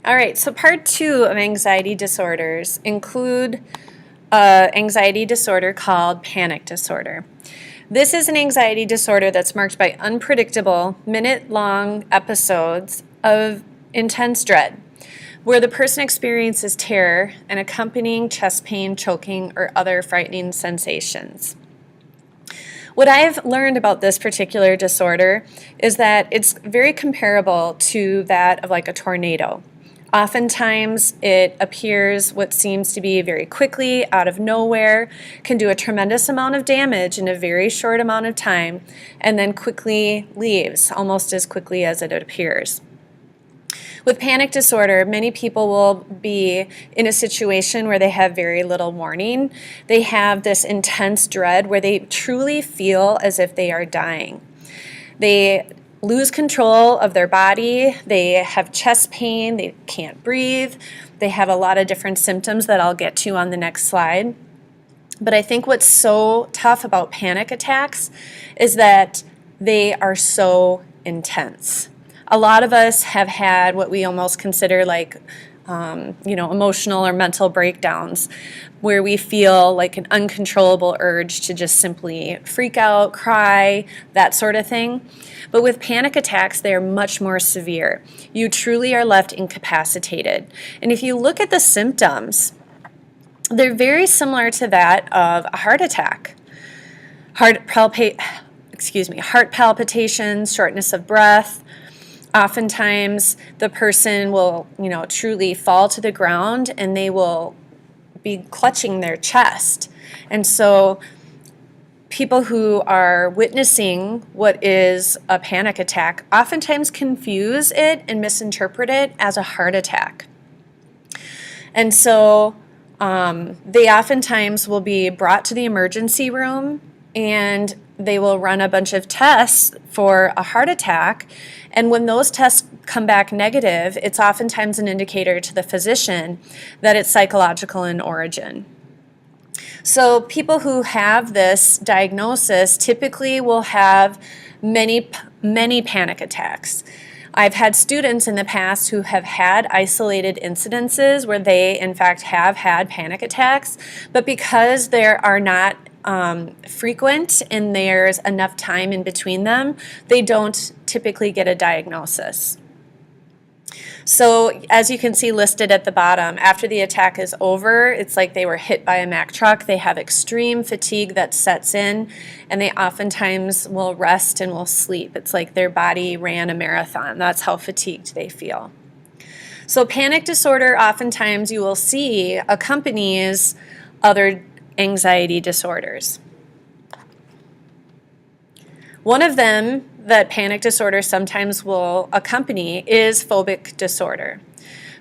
All right, so part 2 of anxiety disorders include anxiety disorder called panic disorder. This is an anxiety disorder that's marked by unpredictable, minute-long episodes of intense dread, where the person experiences terror and accompanying chest pain, choking, or other frightening sensations. What I've learned about this particular disorder is that it's very comparable to that of like a tornado. Oftentimes it appears what seems to be very quickly, out of nowhere, can do a tremendous amount of damage in a very short amount of time, and then quickly leaves, almost as quickly as it appears. With panic disorder, many people will be in a situation where they have very little warning. They have this intense dread where they truly feel as if they are dying. They lose control of their body, they have chest pain, they can't breathe, they have a lot of different symptoms that I'll get to on the next slide. But I think what's so tough about panic attacks is that they are so intense. A lot of us have had what we almost consider like emotional or mental breakdowns where we feel like an uncontrollable urge to just simply freak out, cry, that sort of thing. But with panic attacks, they are much more severe. You truly are left incapacitated. And if you look at the symptoms, they're very similar to that of a heart attack. Heart palpitations, shortness of breath. Oftentimes, the person will, truly fall to the ground and they will be clutching their chest. And so people who are witnessing what is a panic attack oftentimes confuse it and misinterpret it as a heart attack. And so they oftentimes will be brought to the emergency room and they will run a bunch of tests for a heart attack. And when those tests come back negative, it's oftentimes an indicator to the physician that it's psychological in origin. So people who have this diagnosis typically will have many panic attacks. I've had students in the past who have had isolated incidences where they, in fact, have had panic attacks, but because there are not frequent and there's enough time in between them, they don't typically get a diagnosis. So as you can see listed at the bottom, after the attack is over, it's like they were hit by a Mack truck. They have extreme fatigue that sets in, and they oftentimes will rest and will sleep. It's like their body ran a marathon. That's how fatigued they feel. So panic disorder, oftentimes you will see, accompanies other anxiety disorders. One of them that panic disorder sometimes will accompany is phobic disorder.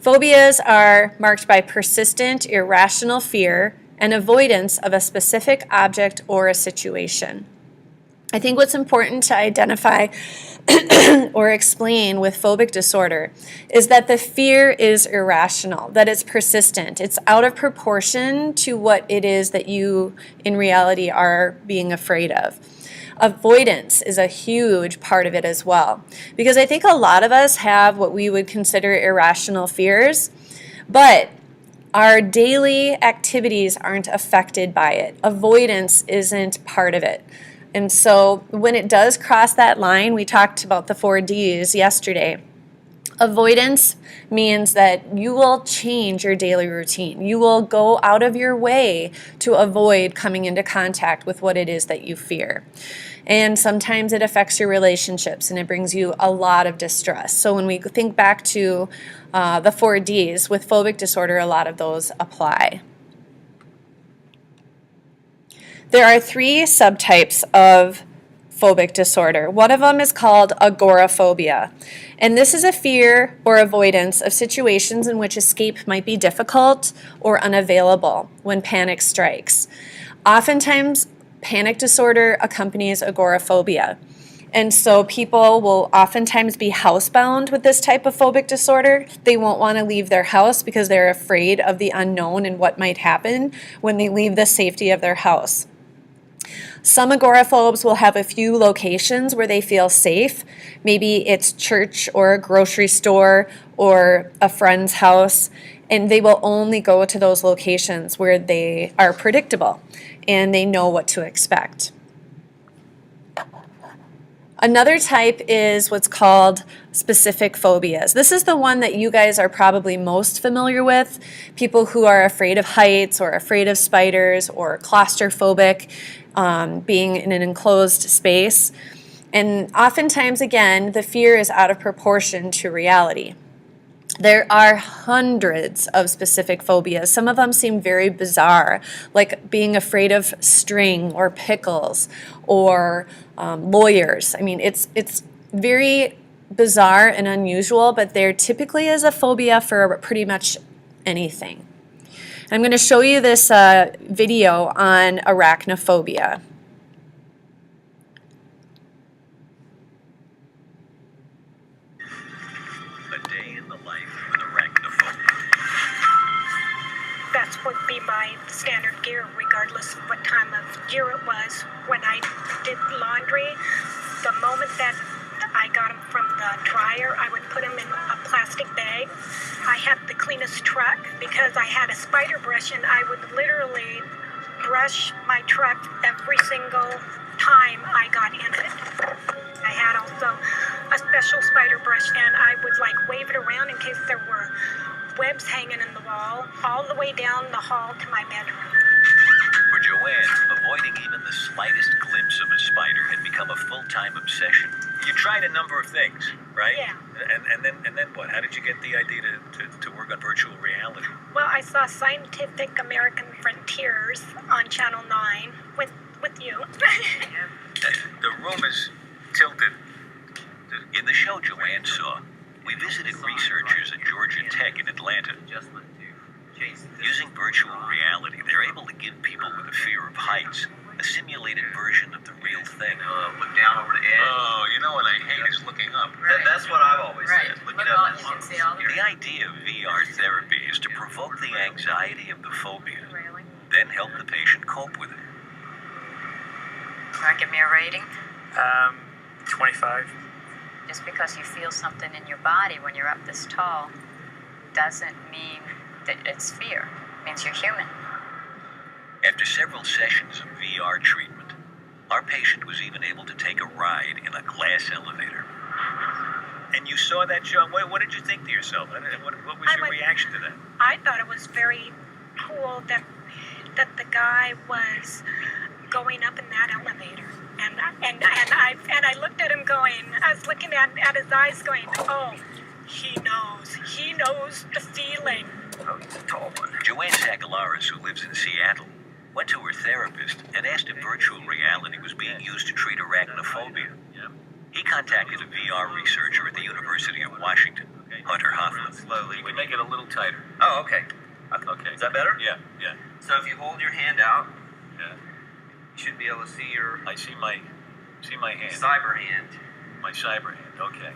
Phobias are marked by persistent, irrational fear and avoidance of a specific object or a situation. I think what's important to identify or explain with phobic disorder is that the fear is irrational, that it's persistent. It's out of proportion to what it is that you in reality are being afraid of. Avoidance is a huge part of it as well, because I think a lot of us have what we would consider irrational fears, but our daily activities aren't affected by it. Avoidance isn't part of it. And so when it does cross that line, we talked about the 4 Ds yesterday. Avoidance means that you will change your daily routine. You will go out of your way to avoid coming into contact with what it is that you fear. And sometimes it affects your relationships and it brings you a lot of distress. So when we think back to the 4 Ds, with phobic disorder, a lot of those apply. There are 3 subtypes of phobic disorder. One of them is called agoraphobia. And this is a fear or avoidance of situations in which escape might be difficult or unavailable when panic strikes. Oftentimes, panic disorder accompanies agoraphobia. And so people will oftentimes be housebound with this type of phobic disorder. They won't want to leave their house because they're afraid of the unknown and what might happen when they leave the safety of their house. Some agoraphobes will have a few locations where they feel safe. Maybe it's church or a grocery store or a friend's house, and they will only go to those locations where they are predictable and they know what to expect. Another type is what's called specific phobias. This is the one that you guys are probably most familiar with. People who are afraid of heights or afraid of spiders or claustrophobic, being in an enclosed space. And oftentimes, again, the fear is out of proportion to reality. There are hundreds of specific phobias. Some of them seem very bizarre, like being afraid of string or pickles or lawyers. I mean, it's very bizarre and unusual, but there typically is a phobia for pretty much anything. I'm going to show you this video on arachnophobia. Would be my standard gear regardless of what time of year it was. When I did laundry, the moment that I got them from the dryer, I would put them in a plastic bag. I had the cleanest truck because I had a spider brush, and I would literally brush my truck every single time I got in it. I had also a special spider brush, and I would like wave it around in case there were webs hanging in the wall, all the way down the hall to my bedroom. For Joanne, avoiding even the slightest glimpse of a spider had become a full-time obsession. You tried a number of things, right? Yeah. And then what? How did you get the idea to work on virtual reality? Well, I saw Scientific American Frontiers on Channel 9 with you. The room is tilted. In the show Joanne saw, we visited researchers at Georgia Tech in Atlanta. Using virtual reality, they're able to give people with a fear of heights a simulated version of the real thing. Look down over the edge. Oh, you know what I hate is looking up. Right. That's what I've always said. Look up, you can see all The idea of VR therapy is to provoke the anxiety of the phobia, then help the patient cope with it. Want to give me a rating? 25. Just because you feel something in your body when you're up this tall doesn't mean that it's fear. It means you're human. After several sessions of VR treatment, our patient was even able to take a ride in a glass elevator. And you saw that, Joe? What did you think to yourself? What was your reaction to that? I thought it was very cool that the guy was going up in that elevator. And I looked at him going, I was looking at his eyes going, oh, he knows the feeling. Oh, he's a tall one. Joanne Sakalaris, who lives in Seattle, went to her therapist and asked if virtual reality was being used to treat arachnophobia. He contacted a VR researcher at the University of Washington, Hunter Hoffman. Slowly. We make it a little tighter. Oh, okay. Okay. Is that better? Yeah. So if you hold your hand out, Yeah. you should be able to see your I see my hand. cyber hand. My cyber hand, okay.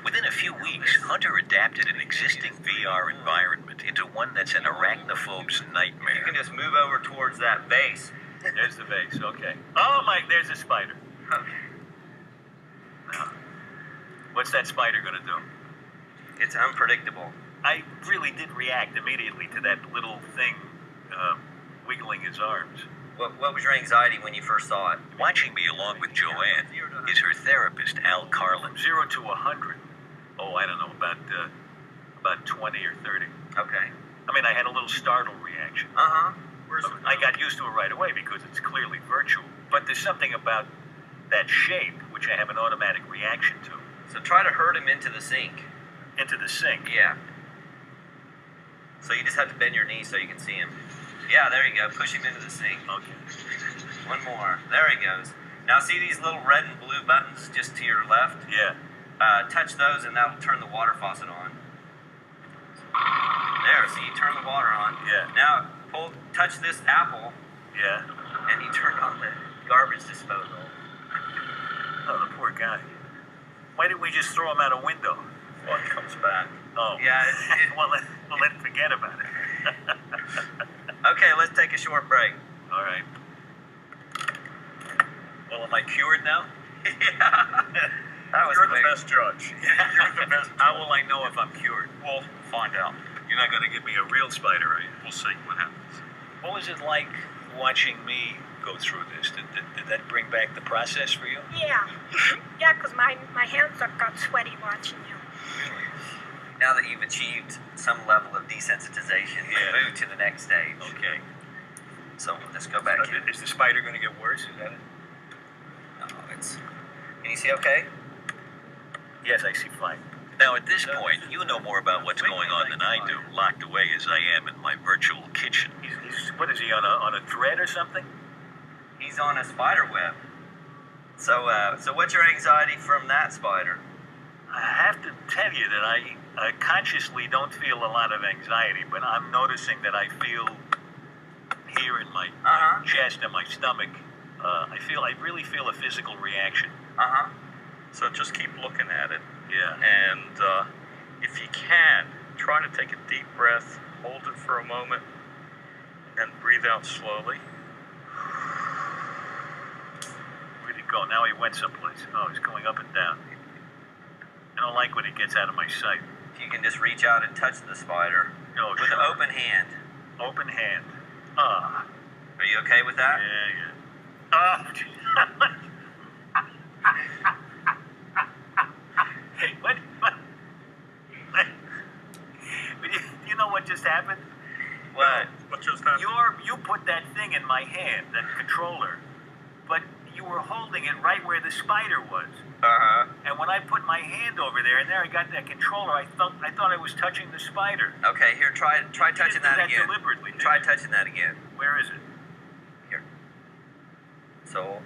Within a few weeks, Hunter adapted an existing VR environment into one that's an arachnophobe's You nightmare. can just move over towards that base. There's the base, okay. Oh my, there's a spider. Okay. Now, what's that spider gonna do? It's unpredictable. I really did react immediately to that little thing wiggling his arms. What was your anxiety when you first saw it? Watching me along with Joanne is her therapist, Al Carlin. 0 to 100. Oh, I don't know, about 20 or 30. Okay. I mean, I had a little startled reaction. Uh-huh. I got used to it right away because it's clearly virtual. But there's something about that shape which I have an automatic reaction to. So try to herd him into the sink. Into the sink. Yeah. So you just have to bend your knee so you can see him. Yeah, there you go. Push him into the sink. Okay. One more. There he goes. Now see these little red and blue buttons just to your left? Yeah. Touch those and that'll turn the water faucet on. There, see, you turn the water on. Yeah. Now touch this apple Yeah. and you turn on the garbage disposal. Oh, the poor guy. Why didn't we just throw him out a window? Well, it comes back. Oh. Yeah. well, let's forget about it. Okay, let's take a short break. All right. Well, am I cured now? Yeah. That was You're quick. the best judge. You're the best. How will I know if I'm cured? We'll find out. You're not going to give me a real spider, are you? We'll see what happens. What was it like watching me go through this? Did that bring back the process for you? Yeah. Yeah, because my hands got sweaty watching you. Really? Now that you've achieved some level of desensitization, Yeah. we move to the next stage. Okay. So let's go back here. Is the spider going to get worse? Is that it? No, it's. Can you see okay? Yes, I see fine. Now, at this point, you know more about what's going on than I do, locked away as I am in my virtual kitchen. What is he, on a thread or something? He's on a spider web. So what's your anxiety from that spider? I have to tell you that I consciously don't feel a lot of anxiety, but I'm noticing that I feel here in my Uh-huh. chest and my stomach, I really feel a physical reaction. Uh-huh. So just keep looking at it. Yeah. And if you can, try to take a deep breath, hold it for a moment, and breathe out slowly. Where'd he go? Now he went someplace. Oh, he's going up and down. I don't like when he gets out of my sight. If you can just reach out and touch the spider Oh, with sure. an open hand. Open hand. Ah. Are you okay with that? Yeah. Oh. Hey, what? You know what just happened? What? What just happened? You put that thing in my hand, that controller, but you were holding it right where the spider was. Uh-huh. And when I put my hand over there, and there I got that controller, I thought I was touching the spider. Okay, here, try touching didn't do that again. deliberately. did Try you? touching that again. Where is it? Here. So,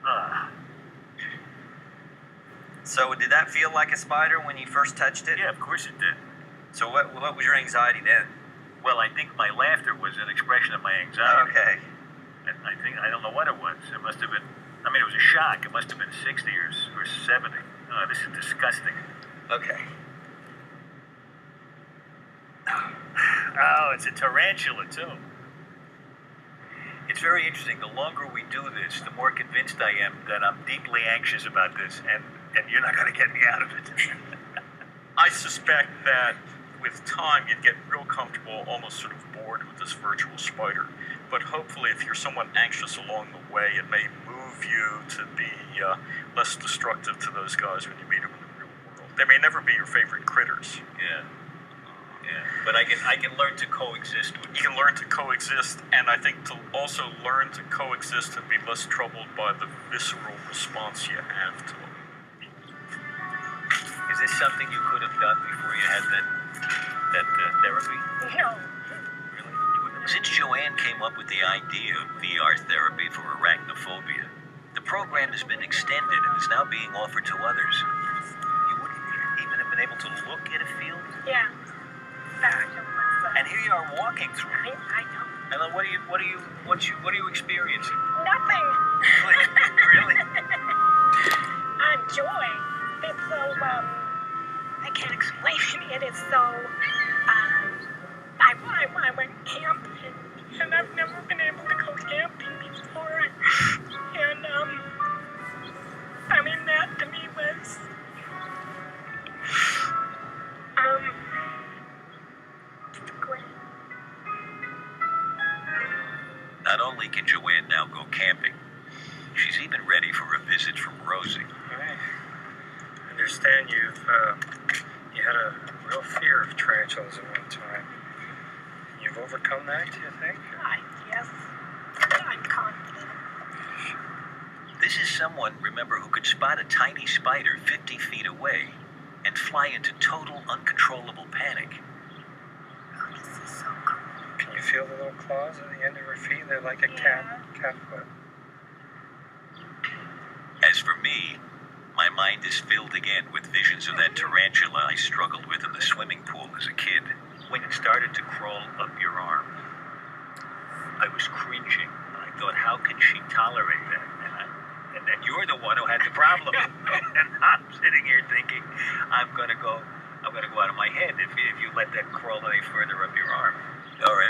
Ah. so did that feel like a spider when you first touched it? Yeah, of course it did. So what was your anxiety then? Well, I think my laughter was an expression of my anxiety. Okay. And I don't know what it was. It must have been, it was a shock. It must have been 60 or 70. Oh, this is disgusting. Okay. Oh, it's a tarantula, too. It's very interesting. The longer we do this, the more convinced I am that I'm deeply anxious about this, and you're not going to get me out of it. I suspect that with time you'd get real comfortable, almost sort of bored with this virtual spider. But hopefully if you're somewhat anxious along the way, it may move you to be less destructive to those guys when you meet them in the real world. They may never be your favorite critters. Yeah. But I can learn to coexist with You can learn to coexist, and I think to also learn to coexist and be less troubled by the visceral response you have to them. Is this something you could have done before you had that therapy? No. Really? Since Joanne came up with the idea of VR therapy for arachnophobia, the program has been extended and is now being offered to others. You wouldn't even have been able to look at a field? Yeah. And here you are walking through I it. know. And then what are you experiencing? Nothing. Really? Joy. It's so, I can't explain it. It is so, I went camping, and I've never been able to go camping before. And, that to me was, great. Not only can Joanne now go camping, she's even ready for a visit from Rosie. I understand you had a real fear of tarantulas at one time. You've overcome that, do you think? Yes. I'm confident. This is someone, remember, who could spot a tiny spider 50 feet away and fly into total uncontrollable panic. Oh, this is so cool. Can you feel the little claws at the end of her feet? They're like a cat foot. As for me, my mind is filled again with visions of that tarantula I struggled with in the swimming pool as a kid. When it started to crawl up your arm, I was cringing. I thought, how can she tolerate that? And then you're the one who had the problem. And I'm sitting here thinking, I'm gonna go out of my head if you let that crawl any further up your arm. All right.